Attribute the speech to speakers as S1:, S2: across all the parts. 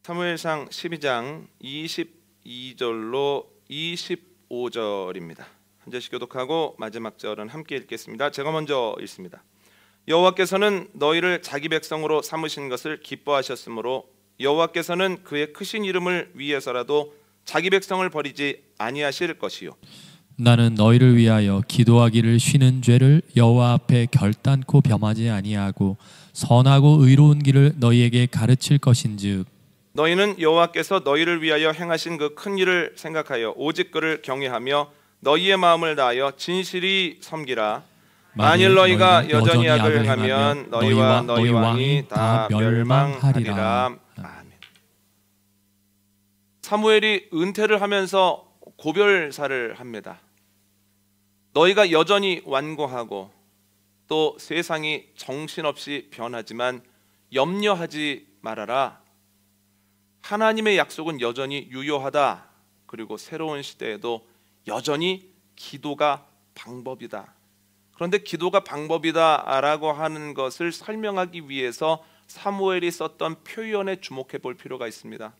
S1: 사무엘상 12장 22절로 25절입니다. 한 절씩 교독하고 마지막 절은 함께 읽겠습니다. 제가 먼저 읽습니다. 여호와께서는 너희를 자기 백성으로 삼으신 것을 기뻐하셨으므로 여호와께서는 그의 크신 이름을 위해서라도 자기 백성을 버리지 아니하실 것이요
S2: 나는 너희를 위하여 기도하기를 쉬는 죄를 여호와 앞에 결단코 범하지 아니하고 선하고 의로운 길을 너희에게 가르칠 것인즉
S1: 너희는 여호와께서 너희를 위하여 행하신 그 큰 일을 생각하여 오직 그를 경외하며 너희의 마음을 다하여 진실이 섬기라. 만일 너희가 여전히 악을 행하면 너희와 너희 왕이 다 멸망하리라. 아멘. 사무엘이 은퇴를 하면서 고별사를 합니다. 너희가 여전히 완고하고 또 세상이 정신없이 변하지만 염려하지 말아라. 하나님의 약속은 여전히 유효하다. 그리고 새로운 시대에도 여전히 기도가 방법이다. 그런데 기도가 방법이다 라고 하는 것을 설명하기 위해서 사무엘이 썼던 표현에 주목해 볼 필요가 있습니다.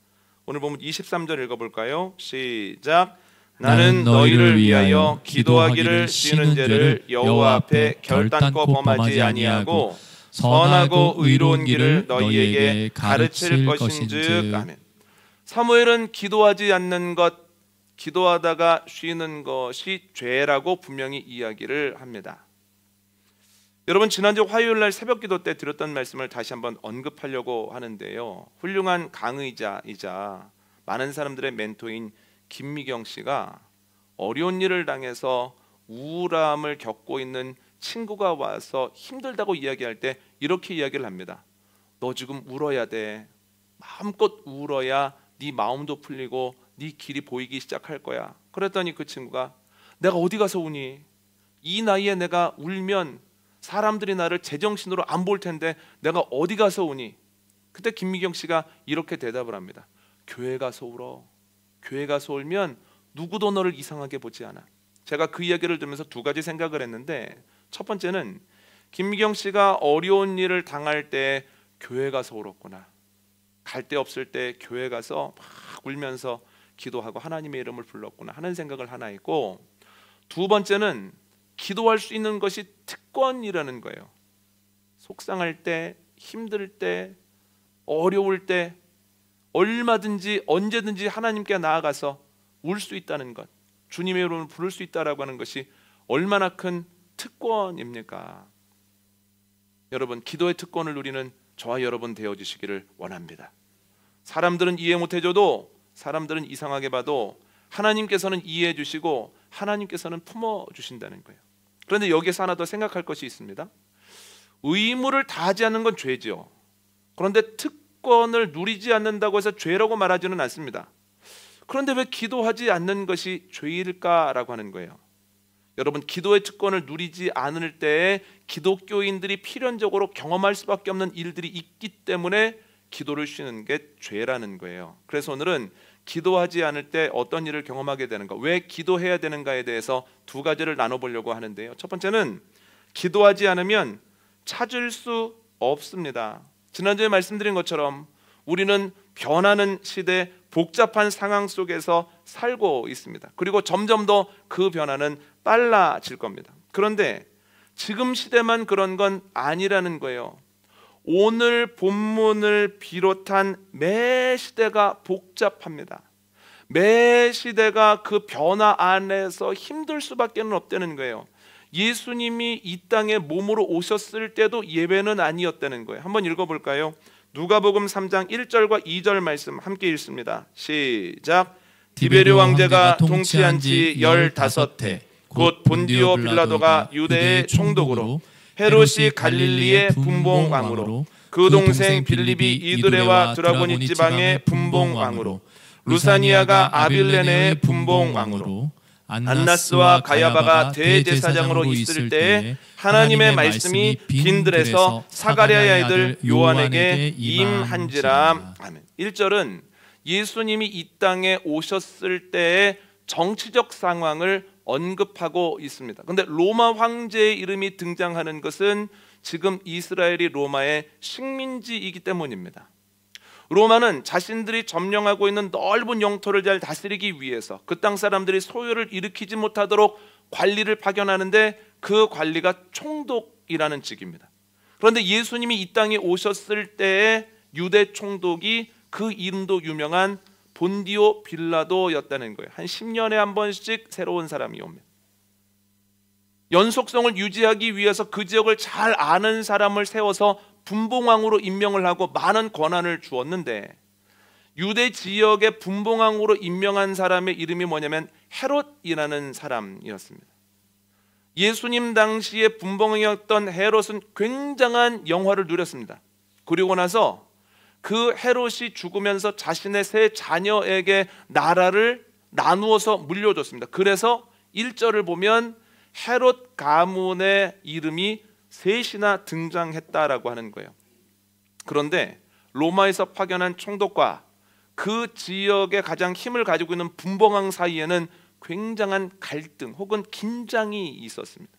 S1: 오늘 보면 23절 읽어볼까요? 시작. 나는 너희를 위하여 기도하기를 쉬는 죄를 여호와 앞에 결단코 범하지 아니하고 선하고 의로운 길을 너희에게 가르칠 것인즉. 아멘. 사무엘은 기도하지 않는 것, 기도하다가 쉬는 것이 죄라고 분명히 이야기를 합니다. 여러분, 지난주 화요일날 새벽기도 때 드렸던 말씀을 다시 한번 언급하려고 하는데요. 훌륭한 강의자이자 많은 사람들의 멘토인 김미경 씨가 어려운 일을 당해서 우울함을 겪고 있는 친구가 와서 힘들다고 이야기할 때 이렇게 이야기를 합니다. 너 지금 울어야 돼. 마음껏 울어야 네 마음도 풀리고 네 길이 보이기 시작할 거야. 그랬더니 그 친구가 내가 어디 가서 우니? 이 나이에 내가 울면 사람들이 나를 제정신으로 안 볼 텐데 내가 어디 가서 우니? 그때 김미경 씨가 이렇게 대답을 합니다. 교회 가서 울어. 교회 가서 울면 누구도 너를 이상하게 보지 않아. 제가 그 이야기를 들으면서 두 가지 생각을 했는데, 첫 번째는 김미경 씨가 어려운 일을 당할 때 교회 가서 울었구나. 갈 데 없을 때 교회 가서 막 울면서 기도하고 하나님의 이름을 불렀구나 하는 생각을 하나 했고, 두 번째는 기도할 수 있는 것이 특권이라는 거예요. 속상할 때, 힘들 때, 어려울 때 얼마든지 언제든지 하나님께 나아가서 울 수 있다는 것, 주님의 이름을 부를 수 있다라고 하는 것이 얼마나 큰 특권입니까? 여러분, 기도의 특권을 누리는 저와 여러분 되어주시기를 원합니다. 사람들은 이해 못해줘도, 사람들은 이상하게 봐도 하나님께서는 이해해 주시고 하나님께서는 품어주신다는 거예요. 그런데 여기서 하나 더 생각할 것이 있습니다. 의무를 다하지 않는 건 죄죠. 그런데 특권을 누리지 않는다고 해서 죄라고 말하지는 않습니다. 그런데 왜 기도하지 않는 것이 죄일까라고 하는 거예요. 여러분, 기도의 특권을 누리지 않을 때에 기독교인들이 필연적으로 경험할 수밖에 없는 일들이 있기 때문에 기도를 쉬는 게 죄라는 거예요. 그래서 오늘은 기도하지 않을 때 어떤 일을 경험하게 되는가, 왜 기도해야 되는가에 대해서 두 가지를 나눠보려고 하는데요. 첫 번째는 기도하지 않으면 찾을 수 없습니다. 지난주에 말씀드린 것처럼 우리는 변하는 시대, 복잡한 상황 속에서 살고 있습니다. 그리고 점점 더 그 변화는 빨라질 겁니다. 그런데 지금 시대만 그런 건 아니라는 거예요. 오늘 본문을 비롯한 매 시대가 복잡합니다. 매 시대가 그 변화 안에서 힘들 수밖에 없다는 거예요. 예수님이 이 땅에 몸으로 오셨을 때도 예외는 아니었다는 거예요. 한번 읽어볼까요? 누가복음 3장 1절과 2절 말씀 함께 읽습니다. 시작. 디베르 왕제가 통치한 지 15해 곧 본디오 빌라도가 유대의 총독으로, 헤롯이 갈릴리의 분봉왕으로, 그 동생 빌립이 이드레와 드라고니 지방의 분봉왕으로, 루사니아가 아빌레네의 분봉왕으로, 안나스와 가야바가 대제사장으로 있을 때에 하나님의 말씀이 빈들에서 사가랴의 아들 요한에게 임한지라. 아멘. 1절은 예수님이 이 땅에 오셨을 때의 정치적 상황을 언급하고 있습니다. 그런데 로마 황제의 이름이 등장하는 것은 지금 이스라엘이 로마의 식민지이기 때문입니다. 로마는 자신들이 점령하고 있는 넓은 영토를 잘 다스리기 위해서 그 땅 사람들이 소요를 일으키지 못하도록 관리를 파견하는데 그 관리가 총독이라는 직입니다. 그런데 예수님이 이 땅에 오셨을 때의 유대 총독이 그 이름도 유명한 본디오 빌라도였다는 거예요. 한 10년에 한 번씩 새로운 사람이 옵니다. 연속성을 유지하기 위해서 그 지역을 잘 아는 사람을 세워서 분봉왕으로 임명을 하고 많은 권한을 주었는데, 유대 지역의 분봉왕으로 임명한 사람의 이름이 뭐냐면 헤롯이라는 사람이었습니다. 예수님 당시에 분봉왕이었던 헤롯은 굉장한 영화를 누렸습니다. 그리고 나서 그 헤롯이 죽으면서 자신의 세 자녀에게 나라를 나누어서 물려줬습니다. 그래서 1절을 보면 헤롯 가문의 이름이 셋이나 등장했다라고 하는 거예요. 그런데 로마에서 파견한 총독과 그 지역에 가장 힘을 가지고 있는 분봉왕 사이에는 굉장한 갈등 혹은 긴장이 있었습니다.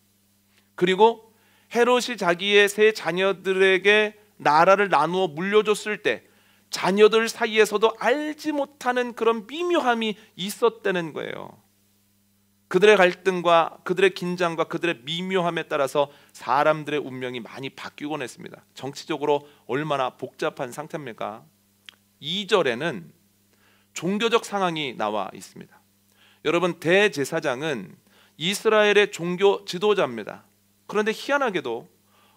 S1: 그리고 헤롯이 자기의 세 자녀들에게 나라를 나누어 물려줬을 때 자녀들 사이에서도 알지 못하는 그런 미묘함이 있었다는 거예요. 그들의 갈등과 그들의 긴장과 그들의 미묘함에 따라서 사람들의 운명이 많이 바뀌곤 했습니다. 정치적으로 얼마나 복잡한 상태입니까? 2절에는 종교적 상황이 나와 있습니다. 여러분, 대제사장은 이스라엘의 종교 지도자입니다. 그런데 희한하게도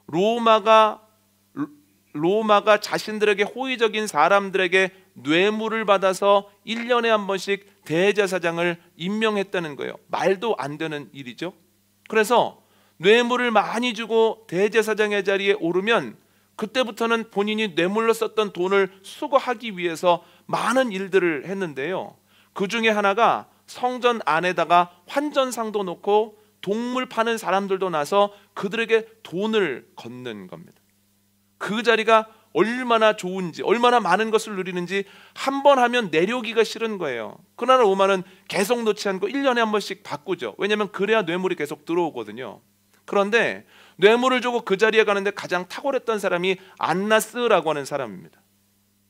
S1: 로마가 자신들에게 호의적인 사람들에게 뇌물을 받아서 1년에 한 번씩 대제사장을 임명했다는 거예요. 말도 안 되는 일이죠. 그래서 뇌물을 많이 주고 대제사장의 자리에 오르면 그때부터는 본인이 뇌물로 썼던 돈을 수거하기 위해서 많은 일들을 했는데요. 그 중에 하나가 성전 안에다가 환전상도 놓고 동물 파는 사람들도 나서 그들에게 돈을 걷는 겁니다. 그 자리가 얼마나 좋은지, 얼마나 많은 것을 누리는지 한 번 하면 내려오기가 싫은 거예요. 그러나 로마는 계속 놓지 않고 1년에 한 번씩 바꾸죠. 왜냐하면 그래야 뇌물이 계속 들어오거든요. 그런데 뇌물을 주고 그 자리에 가는데 가장 탁월했던 사람이 안나스라고 하는 사람입니다.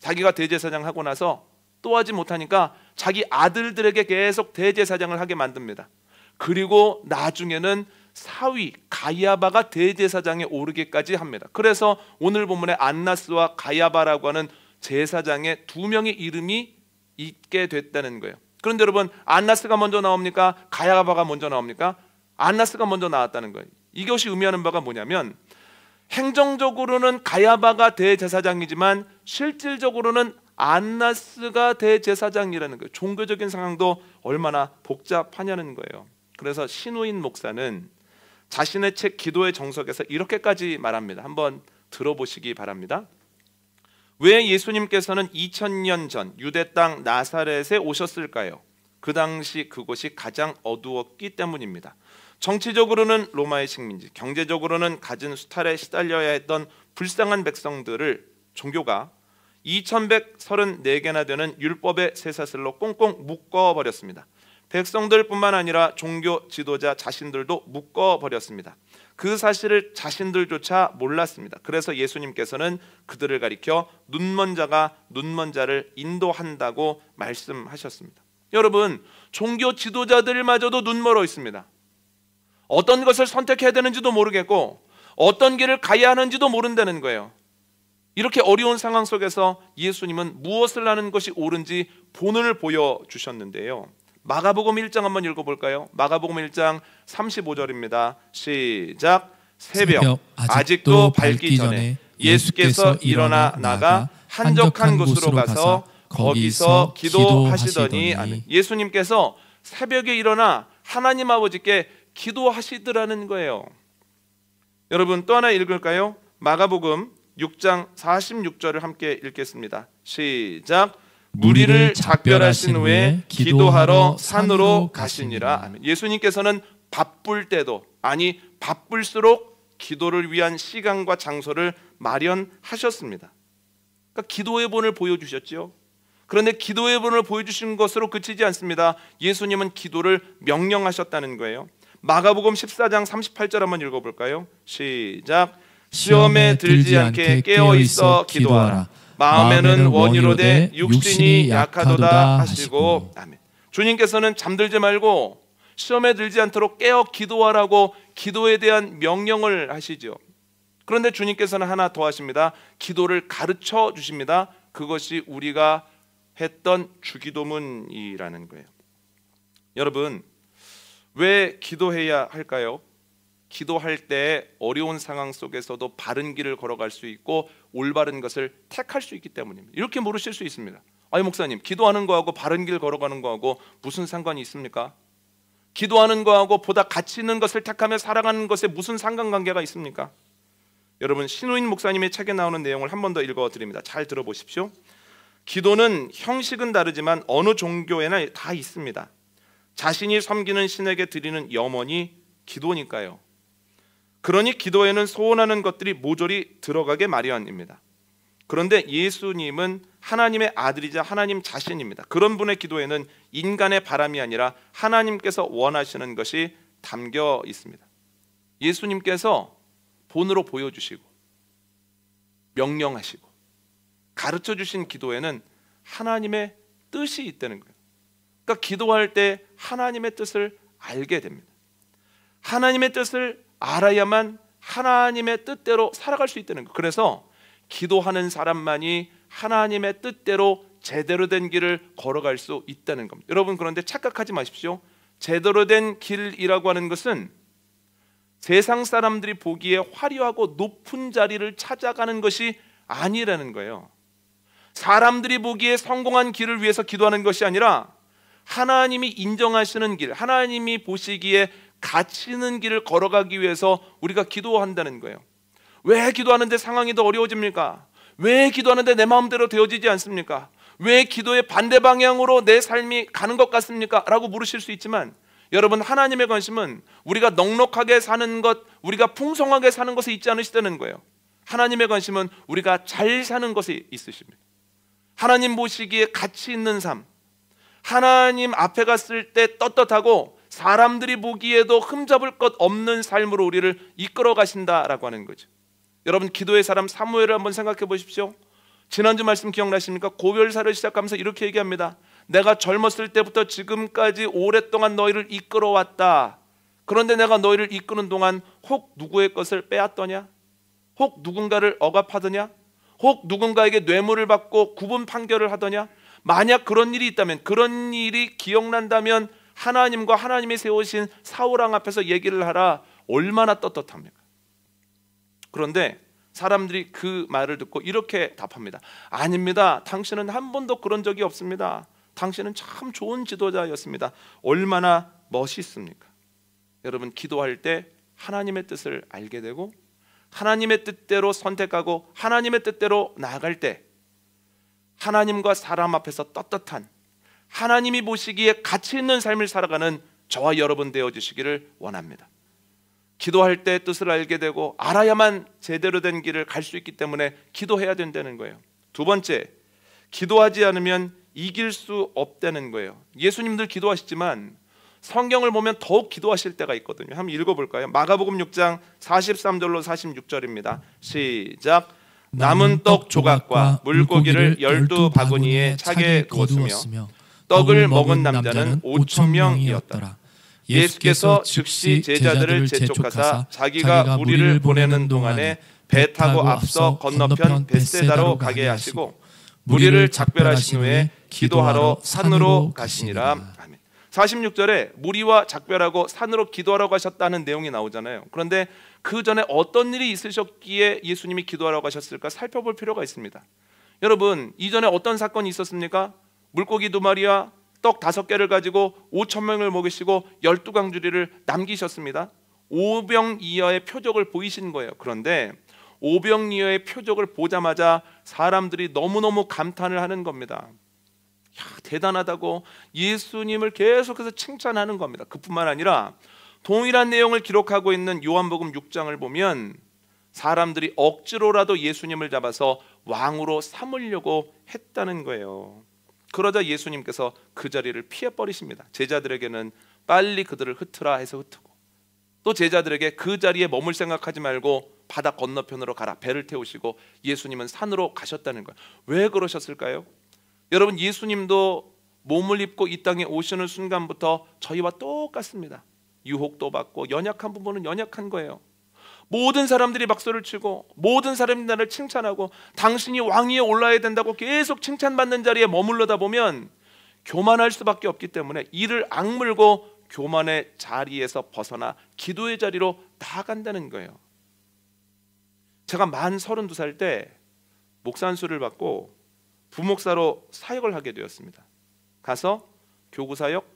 S1: 자기가 대제사장 하고 나서 또 하지 못하니까 자기 아들들에게 계속 대제사장을 하게 만듭니다. 그리고 나중에는 사위 가야바가 대제사장에 오르기까지 합니다. 그래서 오늘 본문에 안나스와 가야바라고 하는 제사장의 두 명의 이름이 있게 됐다는 거예요. 그런데 여러분, 안나스가 먼저 나옵니까? 가야바가 먼저 나옵니까? 안나스가 먼저 나왔다는 거예요. 이것이 의미하는 바가 뭐냐면, 행정적으로는 가야바가 대제사장이지만 실질적으로는 안나스가 대제사장이라는 거예요. 종교적인 상황도 얼마나 복잡하냐는 거예요. 그래서 신우인 목사는 자신의 책 기도의 정석에서 이렇게까지 말합니다. 한번 들어보시기 바랍니다. 왜 예수님께서는 2000년 전 유대 땅 나사렛에 오셨을까요? 그 당시 그곳이 가장 어두웠기 때문입니다. 정치적으로는 로마의 식민지, 경제적으로는 갖은 수탈에 시달려야 했던 불쌍한 백성들을 종교가 2134개나 되는 율법의 쇠사슬로 꽁꽁 묶어버렸습니다. 백성들뿐만 아니라 종교 지도자 자신들도 묶어버렸습니다. 그 사실을 자신들조차 몰랐습니다. 그래서 예수님께서는 그들을 가리켜 눈먼 자가 눈먼 자를 인도한다고 말씀하셨습니다. 여러분, 종교 지도자들마저도 눈멀어 있습니다. 어떤 것을 선택해야 되는지도 모르겠고 어떤 길을 가야 하는지도 모른다는 거예요. 이렇게 어려운 상황 속에서 예수님은 무엇을 하는 것이 옳은지 본을 보여주셨는데요. 마가복음 1장 한번 읽어볼까요? 마가복음 1장 35절입니다. 시작. 새벽 아직도 밝기 전에 예수께서 일어나 나가 한적한 곳으로 가서 거기서 기도하시더니 아멘. 예수님께서 새벽에 일어나 하나님 아버지께 기도하시더라는 거예요. 여러분, 또 하나 읽을까요? 마가복음 6장 46절을 함께 읽겠습니다. 시작. 무리를 작별하신 후에 기도하러 산으로 가시니라. 아멘. 예수님께서는 바쁠 때도, 아니 바쁠수록 기도를 위한 시간과 장소를 마련하셨습니다. 그러니까 기도의 본을 보여주셨죠. 그런데 기도의 본을 보여주신 것으로 그치지 않습니다. 예수님은 기도를 명령하셨다는 거예요. 마가복음 14장 38절 한번 읽어볼까요? 시작. 시험에 들지 않게 깨어있어 기도하라. 마음에는 원이로되 육신이 약하도다 하시고. 아멘. 주님께서는 잠들지 말고 시험에 들지 않도록 깨어 기도하라고 기도에 대한 명령을 하시죠. 그런데 주님께서는 하나 더 하십니다. 기도를 가르쳐 주십니다. 그것이 우리가 했던 주기도문이라는 거예요. 여러분, 왜 기도해야 할까요? 기도할 때 어려운 상황 속에서도 바른 길을 걸어갈 수 있고 올바른 것을 택할 수 있기 때문입니다. 이렇게 물으실 수 있습니다. 아니 목사님, 기도하는 거하고 바른 길 걸어가는 거하고 무슨 상관이 있습니까? 기도하는 거하고 보다 가치 있는 것을 택하며 살아가는 것에 무슨 상관관계가 있습니까? 여러분, 신우인 목사님의 책에 나오는 내용을 한 번 더 읽어드립니다. 잘 들어보십시오. 기도는 형식은 다르지만 어느 종교에나 다 있습니다. 자신이 섬기는 신에게 드리는 염원이 기도니까요. 그러니 기도에는 소원하는 것들이 모조리 들어가게 마련입니다. 그런데 예수님은 하나님의 아들이자 하나님 자신입니다. 그런 분의 기도에는 인간의 바람이 아니라 하나님께서 원하시는 것이 담겨 있습니다. 예수님께서 본으로 보여주시고 명령하시고 가르쳐 주신 기도에는 하나님의 뜻이 있다는 거예요. 그러니까 기도할 때 하나님의 뜻을 알게 됩니다. 하나님의 뜻을 알아야만 하나님의 뜻대로 살아갈 수 있다는 거예요. 그래서 기도하는 사람만이 하나님의 뜻대로 제대로 된 길을 걸어갈 수 있다는 겁니다. 여러분, 그런데 착각하지 마십시오. 제대로 된 길이라고 하는 것은 세상 사람들이 보기에 화려하고 높은 자리를 찾아가는 것이 아니라는 거예요. 사람들이 보기에 성공한 길을 위해서 기도하는 것이 아니라 하나님이 인정하시는 길, 하나님이 보시기에 가치 있는 길을 걸어가기 위해서 우리가 기도한다는 거예요. 왜 기도하는데 상황이 더 어려워집니까? 왜 기도하는데 내 마음대로 되어지지 않습니까? 왜 기도의 반대 방향으로 내 삶이 가는 것 같습니까? 라고 물으실 수 있지만, 여러분, 하나님의 관심은 우리가 넉넉하게 사는 것, 우리가 풍성하게 사는 것에 있지 않으시다는 거예요. 하나님의 관심은 우리가 잘 사는 것에 있으십니다. 하나님 보시기에 가치 있는 삶, 하나님 앞에 갔을 때 떳떳하고 사람들이 보기에도 흠잡을 것 없는 삶으로 우리를 이끌어 가신다라고 하는 거죠. 여러분, 기도의 사람 사무엘을 한번 생각해 보십시오. 지난주 말씀 기억나십니까? 고별사를 시작하면서 이렇게 얘기합니다. 내가 젊었을 때부터 지금까지 오랫동안 너희를 이끌어왔다. 그런데 내가 너희를 이끄는 동안 혹 누구의 것을 빼앗더냐? 혹 누군가를 억압하더냐? 혹 누군가에게 뇌물을 받고 구분 판결을 하더냐? 만약 그런 일이 있다면, 그런 일이 기억난다면 하나님과 하나님이 세우신 사울왕 앞에서 얘기를 하라. 얼마나 떳떳합니까? 그런데 사람들이 그 말을 듣고 이렇게 답합니다. 아닙니다. 당신은 한 번도 그런 적이 없습니다. 당신은 참 좋은 지도자였습니다. 얼마나 멋있습니까? 여러분, 기도할 때 하나님의 뜻을 알게 되고 하나님의 뜻대로 선택하고 하나님의 뜻대로 나아갈 때 하나님과 사람 앞에서 떳떳한, 하나님이 보시기에 가치 있는 삶을 살아가는 저와 여러분 되어주시기를 원합니다. 기도할 때 뜻을 알게 되고 알아야만 제대로 된 길을 갈 수 있기 때문에 기도해야 된다는 거예요. 두 번째, 기도하지 않으면 이길 수 없다는 거예요. 예수님들 기도하시지만 성경을 보면 더욱 기도하실 때가 있거든요. 한번 읽어볼까요? 마가복음 6장 43절로 46절입니다. 시작. 남은 떡 조각과 물고기를 12바구니에 차게 두었으며 떡을 먹은 남자는 5,000명이었더라. 예수께서 즉시 제자들을 재촉하사 자기가 무리를 보내는 동안에 배 타고 앞서 건너편 벳세다로 가게 하시고 무리를 작별하신 후에 기도하러 산으로 가시니라. 아멘. 46절에 무리와 작별하고 산으로 기도하러 가셨다는 내용이 나오잖아요. 그런데 그 전에 어떤 일이 있으셨기에 예수님이 기도하러 가셨을까 살펴볼 필요가 있습니다. 여러분, 이전에 어떤 사건이 있었습니까? 물고기 2마리와 떡 5개를 가지고 5,000명을 먹이시고 12강주리를 남기셨습니다. 오병이어의 표적을 보이신 거예요. 그런데 오병이어의 표적을 보자마자 사람들이 너무너무 감탄을 하는 겁니다. 야, 대단하다고 예수님을 계속해서 칭찬하는 겁니다. 그뿐만 아니라 동일한 내용을 기록하고 있는 요한복음 6장을 보면 사람들이 억지로라도 예수님을 잡아서 왕으로 삼으려고 했다는 거예요. 그러자 예수님께서 그 자리를 피해버리십니다. 제자들에게는 빨리 그들을 흩으라 해서 흩고, 또 제자들에게 그 자리에 머물 생각하지 말고 바다 건너편으로 가라. 배를 태우시고 예수님은 산으로 가셨다는 거예요. 왜 그러셨을까요? 여러분, 예수님도 몸을 입고 이 땅에 오시는 순간부터 저희와 똑같습니다. 유혹도 받고 연약한 부분은 연약한 거예요. 모든 사람들이 박수를 치고 모든 사람이 나를 칭찬하고 당신이 왕위에 올라야 된다고 계속 칭찬받는 자리에 머물러다 보면 교만할 수밖에 없기 때문에 이를 악물고 교만의 자리에서 벗어나 기도의 자리로 나아간다는 거예요. 제가 만 32살 때 목사 안수를 받고 부목사로 사역을 하게 되었습니다. 가서 교구 사역,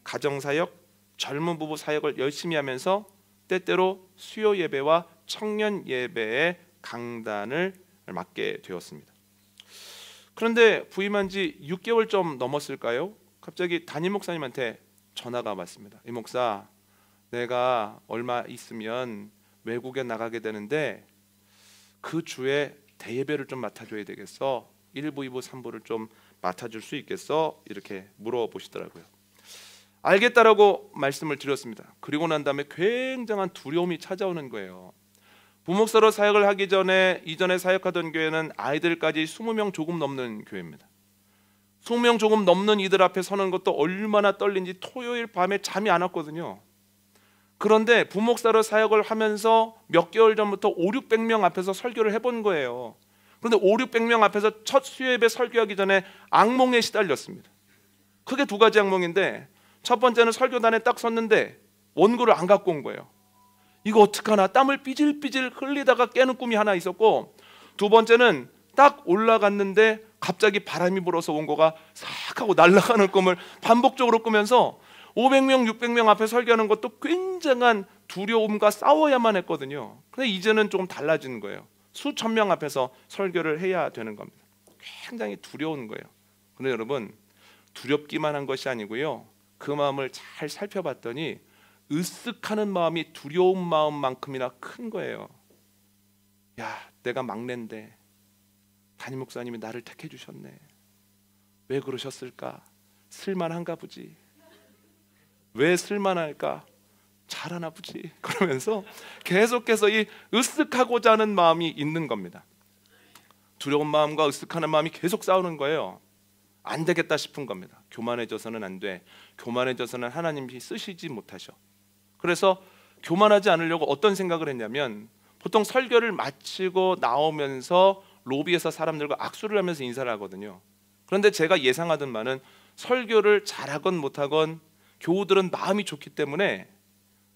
S1: 가정 사역, 젊은 부부 사역을 열심히 하면서 때때로 수요 예배와 청년 예배의 강단을 맡게 되었습니다. 그런데 부임한 지 6개월 좀 넘었을까요? 갑자기 담임 목사님한테 전화가 왔습니다. 이 목사, 내가 얼마 있으면 외국에 나가게 되는데 그 주에 대예배를 좀 맡아줘야 되겠어? 1부, 2부, 3부를 좀 맡아줄 수 있겠어? 이렇게 물어보시더라고요. 알겠다라고 말씀을 드렸습니다. 그리고 난 다음에 굉장한 두려움이 찾아오는 거예요. 부목사로 사역을 하기 전에 이전에 사역하던 교회는 아이들까지 20명 조금 넘는 교회입니다. 20명 조금 넘는 이들 앞에 서는 것도 얼마나 떨린지 토요일 밤에 잠이 안 왔거든요. 그런데 부목사로 사역을 하면서 몇 개월 전부터 500~600명 앞에서 설교를 해본 거예요. 그런데 500~600명 앞에서 첫 수요예배 설교하기 전에 악몽에 시달렸습니다. 크게 두 가지 악몽인데, 첫 번째는 설교단에 딱 섰는데 원고를 안 갖고 온 거예요. 이거 어떡하나, 땀을 삐질삐질 흘리다가 깨는 꿈이 하나 있었고, 두 번째는 딱 올라갔는데 갑자기 바람이 불어서 원고가 싹 하고 날아가는 꿈을 반복적으로 꾸면서 500명, 600명 앞에 설교하는 것도 굉장한 두려움과 싸워야만 했거든요. 근데 이제는 조금 달라지는 거예요. 수천 명 앞에서 설교를 해야 되는 겁니다. 굉장히 두려운 거예요. 근데 여러분, 두렵기만 한 것이 아니고요, 그 마음을 잘 살펴봤더니 으쓱하는 마음이 두려운 마음만큼이나 큰 거예요. 야, 내가 막내인데 담임 목사님이 나를 택해 주셨네. 왜 그러셨을까? 쓸만한가 보지. 왜 쓸만할까? 잘하나 보지. 그러면서 계속해서 이 으쓱하고자 하는 마음이 있는 겁니다. 두려운 마음과 으쓱하는 마음이 계속 싸우는 거예요. 안 되겠다 싶은 겁니다. 교만해져서는 안 돼. 교만해져서는 하나님이 쓰시지 못하셔. 그래서 교만하지 않으려고 어떤 생각을 했냐면, 보통 설교를 마치고 나오면서 로비에서 사람들과 악수를 하면서 인사를 하거든요. 그런데 제가 예상하던 바는 설교를 잘하건 못하건 교우들은 마음이 좋기 때문에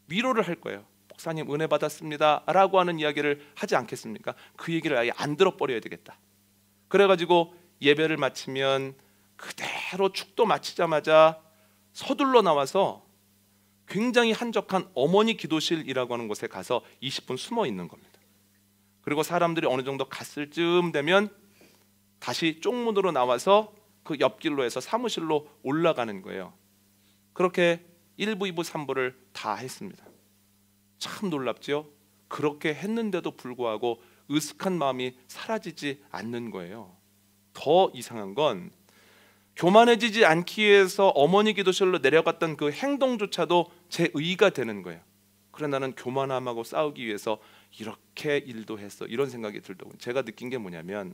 S1: 위로를 할 거예요. 목사님 은혜 받았습니다 라고 하는 이야기를 하지 않겠습니까? 그 얘기를 아예 안 들어버려야 되겠다. 그래가지고 예배를 마치면 그대로 축도 마치자마자 서둘러 나와서 굉장히 한적한 어머니 기도실이라고 하는 곳에 가서 20분 숨어 있는 겁니다. 그리고 사람들이 어느 정도 갔을 쯤 되면 다시 쪽문으로 나와서 그 옆길로 해서 사무실로 올라가는 거예요. 그렇게 1부, 2부, 3부를 다 했습니다. 참 놀랍죠? 그렇게 했는데도 불구하고 으슥한 마음이 사라지지 않는 거예요. 더 이상한 건 교만해지지 않기 위해서 어머니 기도실로 내려갔던 그 행동조차도 제 의가 되는 거예요. 그래, 나는 교만함하고 싸우기 위해서 이렇게 일도 했어, 이런 생각이 들더군요. 제가 느낀 게 뭐냐면,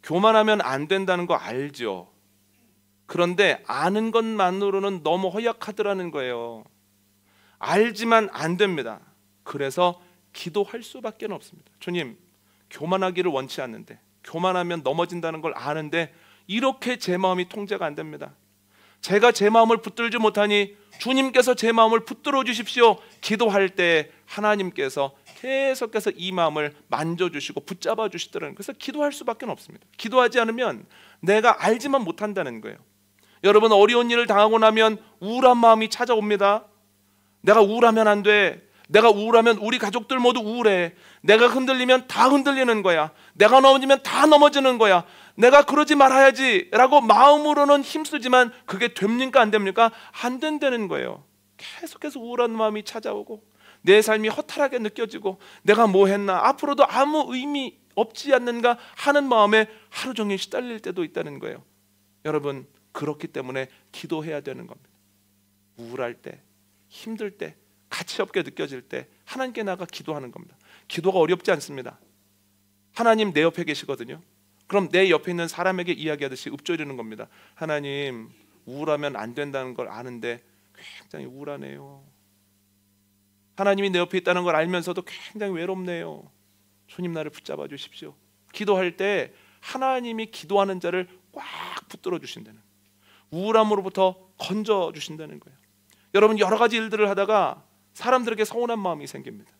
S1: 교만하면 안 된다는 거 알죠? 그런데 아는 것만으로는 너무 허약하더라는 거예요. 알지만 안 됩니다. 그래서 기도할 수밖에 없습니다. 주님, 교만하기를 원치 않는데, 교만하면 넘어진다는 걸 아는데 이렇게 제 마음이 통제가 안 됩니다. 제가 제 마음을 붙들지 못하니 주님께서 제 마음을 붙들어 주십시오. 기도할 때 하나님께서 계속해서 이 마음을 만져주시고 붙잡아 주시더라는, 그래서 기도할 수밖에 없습니다. 기도하지 않으면 내가 알지만 못한다는 거예요. 여러분, 어려운 일을 당하고 나면 우울한 마음이 찾아옵니다. 내가 우울하면 안 돼. 내가 우울하면 우리 가족들 모두 우울해. 내가 흔들리면 다 흔들리는 거야. 내가 넘어지면 다 넘어지는 거야. 내가 그러지 말아야지 라고 마음으로는 힘쓰지만 그게 됩니까 안 됩니까? 안 된다는 거예요. 계속해서 우울한 마음이 찾아오고 내 삶이 허탈하게 느껴지고 내가 뭐 했나, 앞으로도 아무 의미 없지 않는가 하는 마음에 하루 종일 시달릴 때도 있다는 거예요. 여러분, 그렇기 때문에 기도해야 되는 겁니다. 우울할 때, 힘들 때, 가치 없게 느껴질 때 하나님께 나가 기도하는 겁니다. 기도가 어렵지 않습니다. 하나님 내 옆에 계시거든요. 그럼 내 옆에 있는 사람에게 이야기하듯이 읊조리는 겁니다. 하나님, 우울하면 안 된다는 걸 아는데 굉장히 우울하네요. 하나님이 내 옆에 있다는 걸 알면서도 굉장히 외롭네요. 주님, 나를 붙잡아 주십시오. 기도할 때 하나님이 기도하는 자를 꽉 붙들어 주신다는, 우울함으로부터 건져 주신다는 거예요. 여러분, 여러 가지 일들을 하다가 사람들에게 서운한 마음이 생깁니다.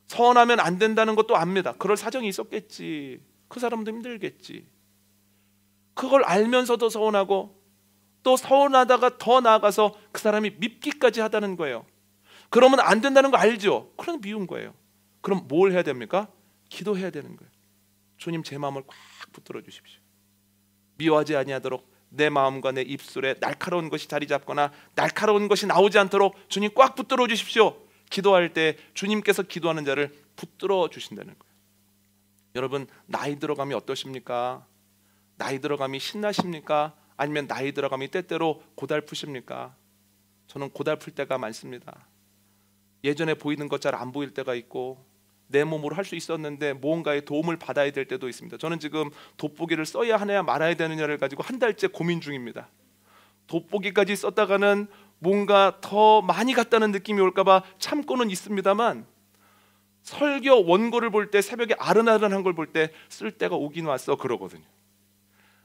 S1: 서운하면 안 된다는 것도 압니다. 그럴 사정이 있었겠지. 그 사람도 힘들겠지. 그걸 알면서도 서운하고, 또 서운하다가 더 나아가서 그 사람이 밉기까지 하다는 거예요. 그러면 안 된다는 거 알죠? 그럼 미운 거예요. 그럼 뭘 해야 됩니까? 기도해야 되는 거예요. 주님, 제 마음을 꽉 붙들어 주십시오. 미워하지 아니하도록 내 마음과 내 입술에 날카로운 것이 자리 잡거나 날카로운 것이 나오지 않도록 주님 꽉 붙들어 주십시오. 기도할 때 주님께서 기도하는 자를 붙들어 주신다는 거예요. 여러분, 나이 들어감이 어떠십니까? 나이 들어감이 신나십니까? 아니면 나이 들어감이 때때로 고달프십니까? 저는 고달플 때가 많습니다. 예전에 보이는 것 잘 안 보일 때가 있고, 내 몸으로 할 수 있었는데 무언가의 도움을 받아야 될 때도 있습니다. 저는 지금 돋보기를 써야 하느냐 말아야 되느냐를 가지고 한 달째 고민 중입니다. 돋보기까지 썼다가는 뭔가 더 많이 갔다는 느낌이 올까봐 참고는 있습니다만, 설교 원고를 볼 때 새벽에 아른아른한 걸 볼 때 쓸 때가 오긴 왔어 그러거든요.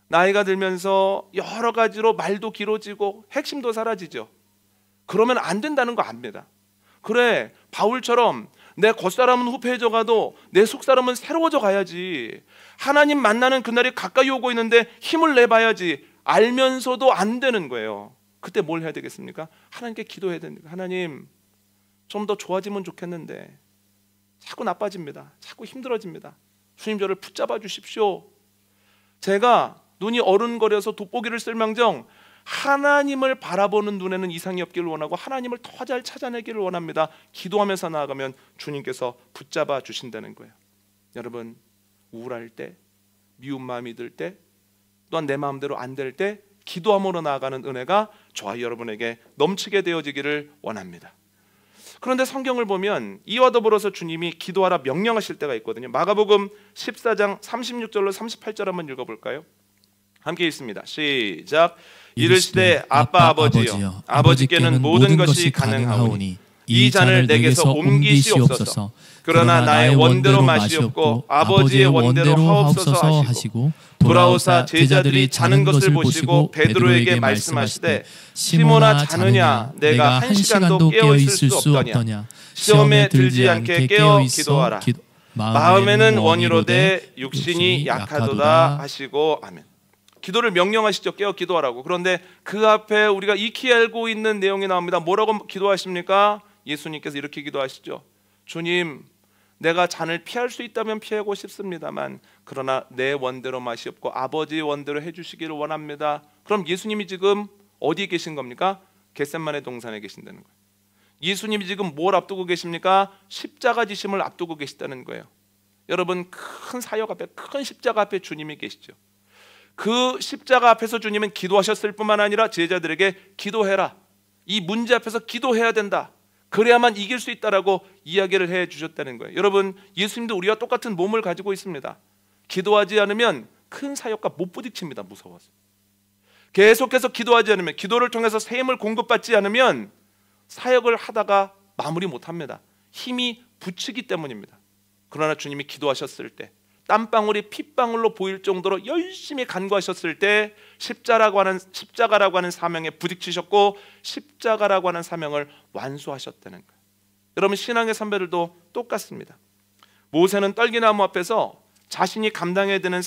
S1: 나이가 들면서 여러 가지로 말도 길어지고 핵심도 사라지죠. 그러면 안 된다는 거 압니다. 그래, 바울처럼 내 겉사람은 후패해져 가도 내 속사람은 새로워져 가야지. 하나님 만나는 그날이 가까이 오고 있는데 힘을 내봐야지. 알면서도 안 되는 거예요. 그때 뭘 해야 되겠습니까? 하나님께 기도해야 됩니다. 하나님, 좀 더 좋아지면 좋겠는데 자꾸 나빠집니다. 자꾸 힘들어집니다. 주님, 저를 붙잡아 주십시오. 제가 눈이 어른거려서 돋보기를 쓸망정 하나님을 바라보는 눈에는 이상이 없기를 원하고 하나님을 더 잘 찾아내기를 원합니다. 기도하면서 나아가면 주님께서 붙잡아 주신다는 거예요. 여러분, 우울할 때, 미운 마음이 들 때, 또한 내 마음대로 안 될 때 기도함으로 나아가는 은혜가 저와 여러분에게 넘치게 되어지기를 원합니다. 그런데 성경을 보면 이와 더불어서 주님이 기도하라 명령하실 때가 있거든요. 마가복음 14장 36절로 38절 한번 읽어볼까요? 함께 읽습니다. 시작. 이르시되 아빠 아버지여, 아버지께는 모든 것이 가능하오니 이 잔을 내게서 옮기시옵소서. 그러나 나의 원대로 마시옵고 아버지의 원대로 하옵소서 하시고, 돌아오사 제자들이 자는 것을 보시고 베드로에게 말씀하시되 시몬아, 자느냐? 내가 한 시간도 깨어 있을 수 없더냐? 시험에 들지 않게 깨어 기도하라. 마음에는 원이로되 육신이 약하도다 하시고. 아멘. 기도를 명령하시죠. 깨어 기도하라고. 그런데 그 앞에 우리가 익히 알고 있는 내용이 나옵니다. 뭐라고 기도하십니까? 예수님께서 이렇게 기도하시죠. 주님, 내가 잔을 피할 수 있다면 피하고 싶습니다만 그러나 내 원대로 마시옵고 아버지의 원대로 해주시기를 원합니다. 그럼 예수님이 지금 어디에 계신 겁니까? 겟세마네 동산에 계신다는 거예요. 예수님이 지금 뭘 앞두고 계십니까? 십자가 지심을 앞두고 계시다는 거예요. 여러분, 큰 사역 앞에, 큰 십자가 앞에 주님이 계시죠. 그 십자가 앞에서 주님은 기도하셨을 뿐만 아니라 제자들에게 기도해라, 이 문제 앞에서 기도해야 된다, 그래야만 이길 수 있다라고 이야기를 해 주셨다는 거예요. 여러분, 예수님도 우리와 똑같은 몸을 가지고 있습니다. 기도하지 않으면 큰 사역과 못 부딪힙니다. 무서워서. 계속해서 기도하지 않으면, 기도를 통해서 새 힘을 공급받지 않으면 사역을 하다가 마무리 못합니다. 힘이 붙이기 때문입니다. 그러나 주님이 기도하셨을 때, 땀방울이 핏방울로 보일 정도로 열심히 간구하셨을 때 십자가라고 하는 사명에 부딪히셨고 십자가라고 하는 사명을 완수하셨다는 거예요. 여러분, 신앙의 선배들도 똑같습니다. 모세는 떨기나무 앞에서 자신이 감당해야 되는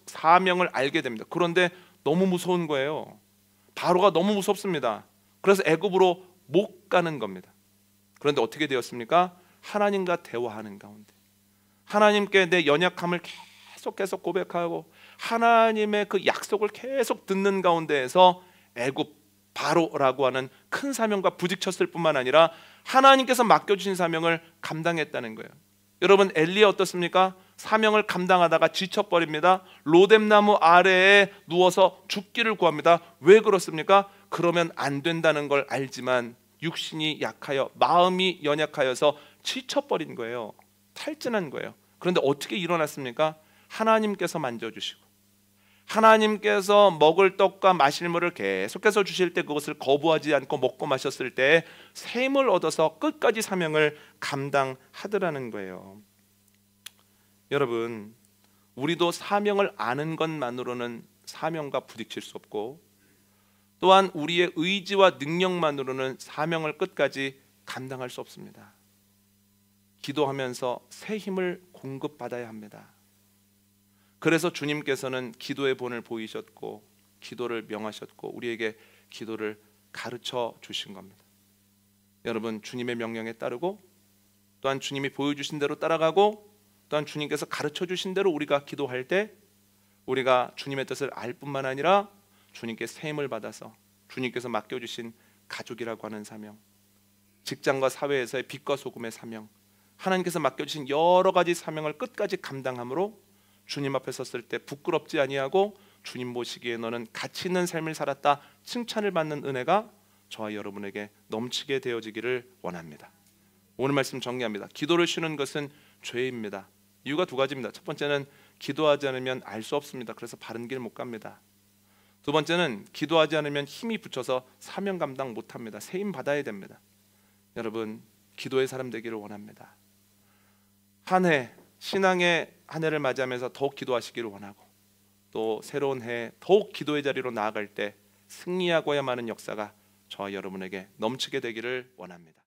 S1: 사명을 알게 됩니다. 그런데 너무 무서운 거예요. 바로가 너무 무섭습니다. 그래서 애굽으로 못 가는 겁니다. 그런데 어떻게 되었습니까? 하나님과 대화하는 가운데 하나님께 내 연약함을 계속 고백하고 하나님의 그 약속을 계속 듣는 가운데에서 애굽 바로라고 하는 큰 사명과 부딪혔을 뿐만 아니라 하나님께서 맡겨주신 사명을 감당했다는 거예요. 여러분, 엘리야 어떻습니까? 사명을 감당하다가 지쳐버립니다. 로뎀나무 아래에 누워서 죽기를 구합니다. 왜 그렇습니까? 그러면 안 된다는 걸 알지만 육신이 약하여 마음이 연약하여서 지쳐버린 거예요. 탈진한 거예요. 그런데 어떻게 일어났습니까? 하나님께서 만져주시고 하나님께서 먹을 떡과 마실 물을 계속해서 주실 때 그것을 거부하지 않고 먹고 마셨을 때 새 힘을 얻어서 끝까지 사명을 감당하더라는 거예요. 여러분, 우리도 사명을 아는 것만으로는 사명과 부딪힐 수 없고 또한 우리의 의지와 능력만으로는 사명을 끝까지 감당할 수 없습니다. 기도하면서 새 힘을 공급받아야 합니다. 그래서 주님께서는 기도의 본을 보이셨고 기도를 명하셨고 우리에게 기도를 가르쳐 주신 겁니다. 여러분, 주님의 명령에 따르고 또한 주님이 보여주신 대로 따라가고 또한 주님께서 가르쳐 주신 대로 우리가 기도할 때 우리가 주님의 뜻을 알 뿐만 아니라 주님께 새 힘을 받아서 주님께서 맡겨주신 가족이라고 하는 사명, 직장과 사회에서의 빛과 소금의 사명, 하나님께서 맡겨주신 여러 가지 사명을 끝까지 감당함으로 주님 앞에 섰을 때 부끄럽지 아니하고 주님 보시기에 너는 가치 있는 삶을 살았다 칭찬을 받는 은혜가 저와 여러분에게 넘치게 되어지기를 원합니다. 오늘 말씀 정리합니다. 기도를 쉬는 것은 죄입니다. 이유가 두 가지입니다. 첫 번째는 기도하지 않으면 알 수 없습니다. 그래서 바른 길 못 갑니다. 두 번째는 기도하지 않으면 힘이 붙여서 사명 감당 못합니다. 새 힘 받아야 됩니다. 여러분, 기도의 사람 되기를 원합니다. 한 해, 신앙의 한 해를 맞이하면서 더욱 기도하시기를 원하고 또 새로운 해에 더욱 기도의 자리로 나아갈 때 승리하고야 마는 역사가 저와 여러분에게 넘치게 되기를 원합니다.